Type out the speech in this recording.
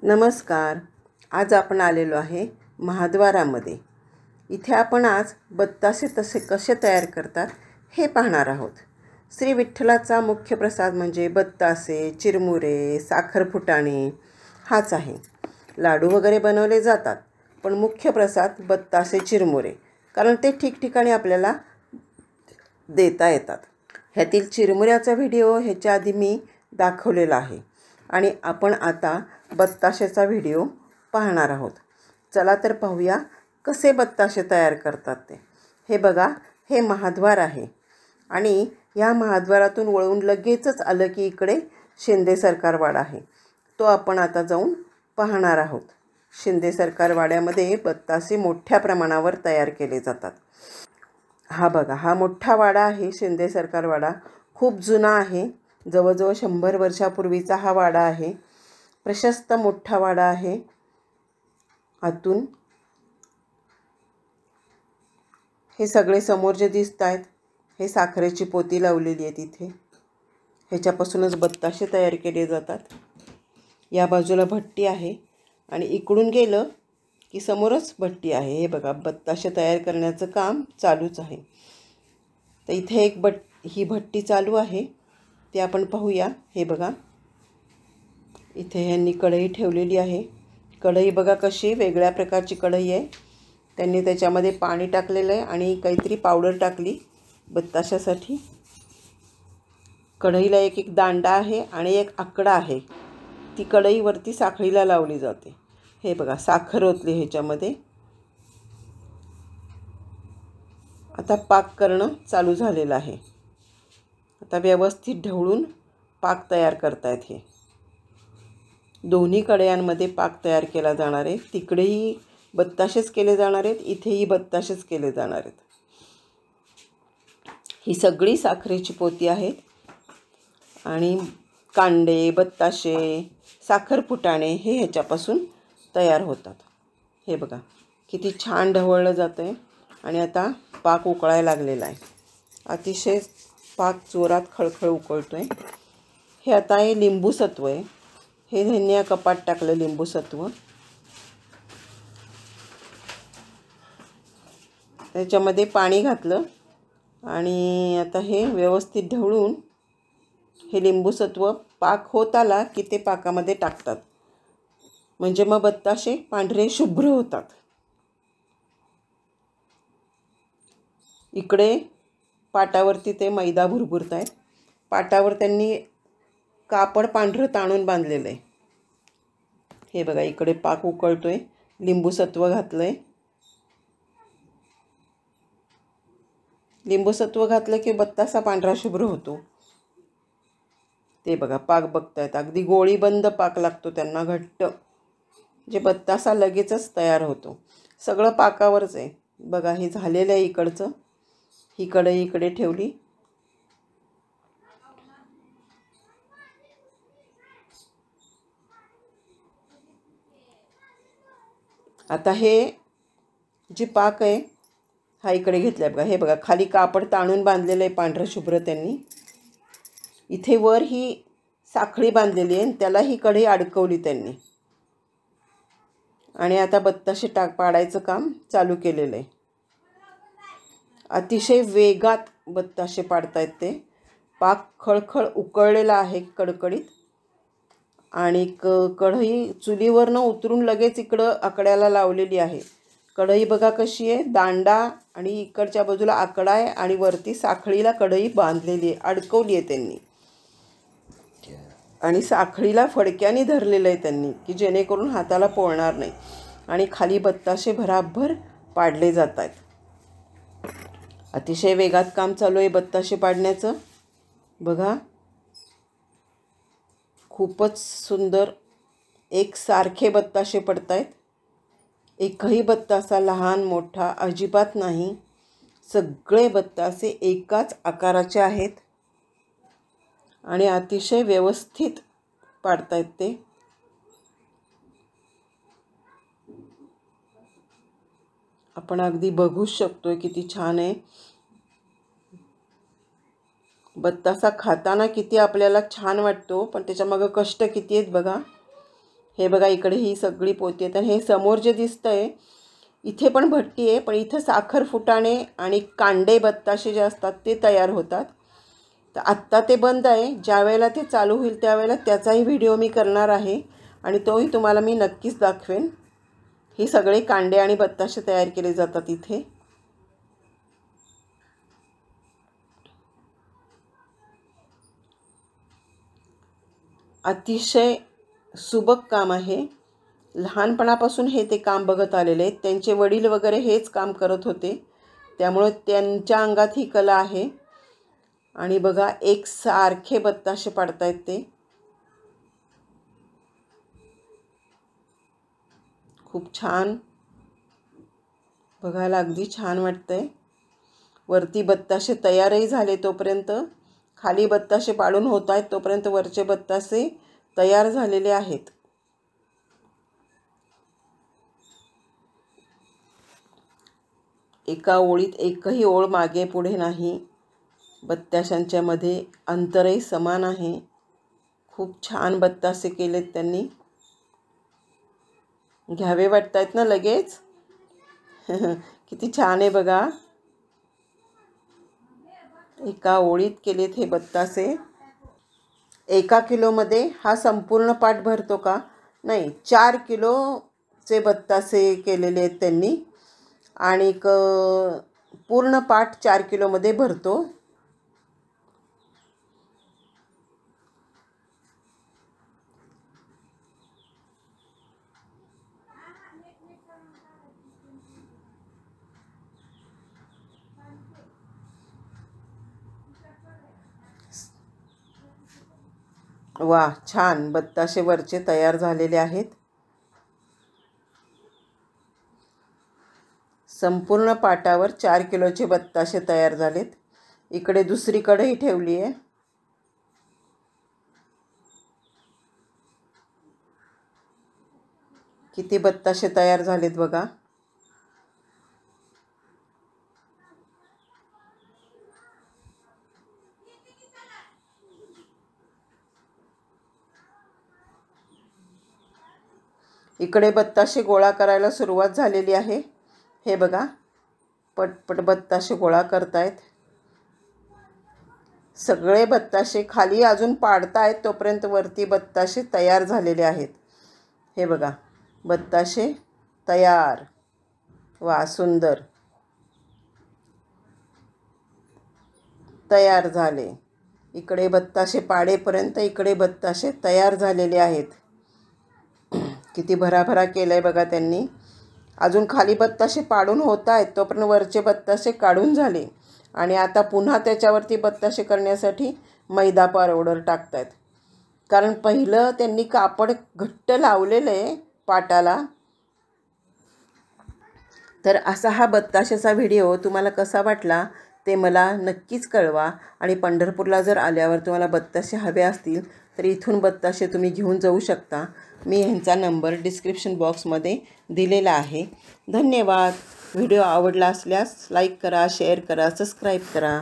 नमस्कार. आज आपण आलेलो आहे महाद्वारामध्ये. इथे आपण आज बत्तासे कसे तयार करतात हे पाहणार आहोत. श्री विठ्ठलाचा मुख्य प्रसाद म्हणजे बत्तासे, चिरमुरे, साखर फुटाणे हाच आहे. लाडू वगैरे बनवले जातात, पण मुख्य प्रसाद बत्तासे, चिरमुरे, कारण ते ठिकठिकाणी आपल्याला देता येतात. ह्यातील चिरमुऱ्याचा व्हिडिओ ह्याच्या आधी मी दाखवलेला आहे आणि आपण आता बत्ताशेचा व्हिडिओ पाहणार आहोत. चला तर पाहूया कसे बत्ताशे तयार करतात ते. हे बघा, हे महाद्वार आहे आणि या महाद्वारातून वळून लगेचच आलं की इकडे शिंदे सरकार वाडा आहे. तो आपण आता जाऊन पाहणार आहोत. शिंदे सरकार वाड्यामध्ये बत्तासे मोठ्या प्रमाणावर तयार केले जातात. हा बघा, हा मोठा वाडा आहे शिंदे सरकार वाडा. खूप जुना आहे. जवळजवळ 100 वर्षापूर्वीचा हा वाडा आहे. प्रशस्त मोठा वाडा आहे. आतून हे सगळे समोर जे दिसत आहेत हे साखरेची पोती लावलेली आहे तिथे. ह्याच्यापासूनच बत्ताशे तयार केले जातात. या बाजूला भट्टी आहे आणि इकडून गेलं की समोरच भट्टी आहे. हे बघा, बत्ताशे तयार करण्याचं काम चालूच आहे. तर इथे ही भट्टी चालू आहे, ते आपण पाहूया. हे बघा, इथे ह्यांनी कढई ठेवलेली आहे. कढई बघा कशी वेगळ्या प्रकारची कढई आहे. त्यांनी त्याच्यामध्ये पाणी टाकलेलं आहे आणि काहीतरी पावडर टाकली बत्ताशासाठी. कढईला एक दांडा आहे आणि एक आकडा आहे. ती कढईवरती साखळीला लावली जाते. हे बघा, साखर ओतली ह्याच्यामध्ये. आता पाक करणं चालू झालेलं आहे. आता व्यवस्थित ढवळून पाक तयार करतायत. हे दोन्ही कढयांमध्ये पाक तयार केला जाणार आहे. तिकडेही बत्ताशेच केले जाणार आहेत, इथेही बत्ताशेच केले जाणार आहेत. ही सगळी साखरेची पोती आहेत आणि कांडे, बत्ताशे, साखर फुटाणे हे ह्याच्यापासून तयार होतात. हे बघा किती छान ढवळलं जातं आहे आणि आता पाक उकळायला लागलेला आहे. अतिशय पाक जोरात खळखळ उकळतो आहे. हे आता हे लिंबू सत्व आहे. हे ह्यांनी या कपात टाकलं लिंबू सत्व. त्याच्यामध्ये पाणी घातलं आणि आता हे व्यवस्थित ढवळून हे लिंबू सत्व पाक होत आला की ते पाकामध्ये टाकतात. म्हणजे मग बत्ताशे पांढरे शुभ्र होतात. इकडे पाटावरती ते मैदा भुरभुरत आहेत. पाटावर त्यांनी कापड पांढरं ताणून बांधलेलं आहे. हे बघा, इकडे पाक उकळतोय. लिंबू सत्व घातलं आहे. लिंबू सत्व घातलं की बत्तासा पांढरा शुभ्र होतो. ते बघा, पाक बघतायत. अगदी गोळीबंद पाक लागतो त्यांना, घट्ट, जे बत्तासा लगेचच तयार होतो. सगळं पाकावरच आहे. बघा, हे झालेलं आहे. इकडचं ही कढई इकडे ठेवली. आता हे जे पाक आहे हा इकडे घेतला आहे. बघा, हे बघा, खाली कापड ताणून बांधलेलं आहे पांढरं शुभ्र त्यांनी. इथे वर ही साखळी बांधलेली आहे, त्याला ही कढई अडकवली त्यांनी आणि आता बत्ताशे पाडायचं काम चालू केलेलं आहे. अतिशय वेगात बत्ताशे पाडतायत ते. पाक खळखळ उकळलेला आहे, कडकडीत. आणि कढई चुलीवरनं उतरून लगेच इकडं आकड्याला लावलेली आहे. कढई बघा कशी आहे, दांडा आणि इकडच्या बाजूला आकडा आहे आणि वरती साखळीला कढई बांधलेली आहे, अडकवली आहे त्यांनी. आणि साखळीला फडक्याने धरलेलं आहे त्यांनी की जेणेकरून हाताला पोळणार नाही. आणि खाली बत्ताशे भराभर पाडले जात आहेत. अतिशय वेगात काम चालू आहे बत्ताशे पाडण्याचं. बघा, खूपच सुंदर एकसारखे बत्ताशे पडत आहेत. एकही बत्तासा लहान मोठा अजिबात नाही. सगळे बत्तासे एकाच आकाराचे आहेत आणि अतिशय व्यवस्थित पाडतायत ते. आपण अगदी बघू शकतोय किती छान आहे. बत्तासा खाताना किती आपल्याला छान वाटतो, पण त्याच्यामागं कष्ट किती आहेत बघा. हे बघा इकडे ही सगळी पोती आहेत. आणि हे समोर जे दिसतंय इथे पण भट्टी आहे, पण इथं साखर फुटाणे आणि कांडे बत्ताशे जे असतात ते तयार होतात. तर आत्ता ते बंद आहे. ज्या वेळेला ते चालू होईल त्यावेळेला त्याचाही व्हिडिओ मी करणार आहे आणि तोही तुम्हाला मी नक्कीच दाखवेन. ही सगळे कांडे आणि बत्ताशे तयार केले जातात इथे. अतिशय सुबक काम आहे. लहानपणापासून हे ते काम बघत आलेले आहेत. त्यांचे वडील वगैरे हेच काम करत होते, त्यामुळे त्यांच्या अंगात ही कला आहे. आणि बघा एक सारखे बत्ताशे पाडतायत ते. खूप छान, बघायला अगदी छान वाटतंय. वरती बत्ताशे तयारही झाले तोपर्यंत, खाली बत्ताशे पाडून होत आहेत तोपर्यंत वरचे बत्ताशे तयार झालेले आहेत. एका ओळीत एकही ओळ मागे पुढे नाही. बत्ताशांच्या मध्ये अंतरही समान आहे. खूप छान बत्तासे केलेत त्यांनी. घ्यावे वाटतायत ना लगेच. किती छान आहे बघा. एका ओळीत केलेत हे बत्तासे. 1 किलोमध्ये हा संपूर्ण पाट भरतो का? नाही, 4 किलोचे बत्तासे केलेले आहेत त्यांनी आणि पूर्ण पाट 4 किलोमध्ये भरतो. वा, छान बत्ताशे वरचे तयार झालेले आहेत. संपूर्ण पाटावर 4 किलोचे बत्ताशे तयार झालेत. इकडे दुसरी कढई ठेवली आहे. किती बत्ताशे तयार झालेत बघा. इकडे बत्ताशे गोळा करायला सुरुवात झालेली आहे. हे बघा, पटपट बत्ताशे गोळा करतायत. सगळे बत्ताशे खाली अजून पाडतायत तोपर्यंत वरती बत्ताशे तयार झालेले आहेत. हे बघा, बत्ताशे तयार. वा, सुंदर तयार झाले. इकडे बत्ताशे पाडेपर्यंत इकडे बत्ताशे तयार झालेले आहेत. किती भराभरा केलं आहे बघा त्यांनी. अजून खाली बत्ताशे पाडून होत आहेत तोपर्यंत वरचे बत्ताशे काढून झाले आणि आता पुन्हा त्याच्यावरती बत्ताशे करण्यासाठी मैदा पावडर टाकत आहेत. कारण पहिलं त्यांनी कापड घट्ट लावलेलं आहे पाटाला. तर असा हा बत्ताशेचा व्हिडिओ तुम्हाला कसा वाटला ते मला नक्कीच कळवा. आणि पंढरपूरला जर आल्यावर तुम्हाला बत्ताशे हवे असतील तर इथून बत्ताशे तुम्ही घेऊन जाऊ शकता. मी ह्यांचा नंबर डिस्क्रिप्शन बॉक्समध्ये दिलेला आहे. धन्यवाद. व्हिडिओ आवडला असल्यास लाईक करा, शेअर करा, सबस्क्राईब करा.